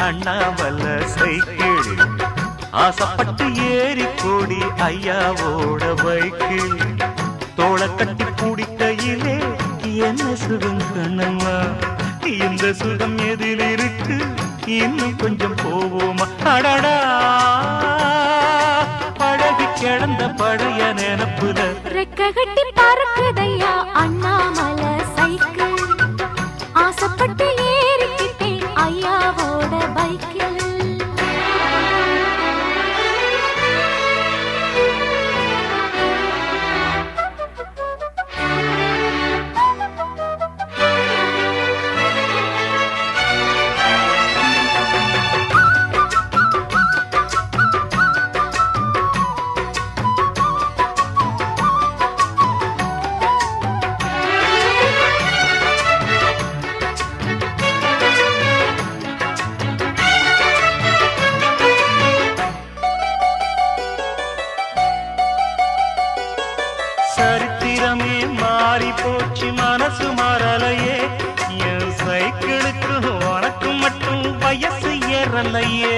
Annamalai cycle ஆசைப்பட்டு ஏறி கோடி ஐயாவோட பைக்கில் தோளை கட்டி பிடிக்கையிலே என்ன சுகம் கண்ணம்மா இந்த சுகம் எதில் இருக்கு இன்னும் கொஞ்சம் போவோமா அடடா பழகி கிடந்த பழைய நினப்புல ரெக்க கட்டி பறக்குதையா அண்ணாமல சைக்கிள் ஆசைப்பட்டு ஏறிக்கிட்டேன் ஐயாவோட பைக்கில் சரித்திரமே மாறி போச்சு மனசு மாறலையே என் சைக்கிளுக்கு உனக்கு மட்டும் வயசு ஏறலையே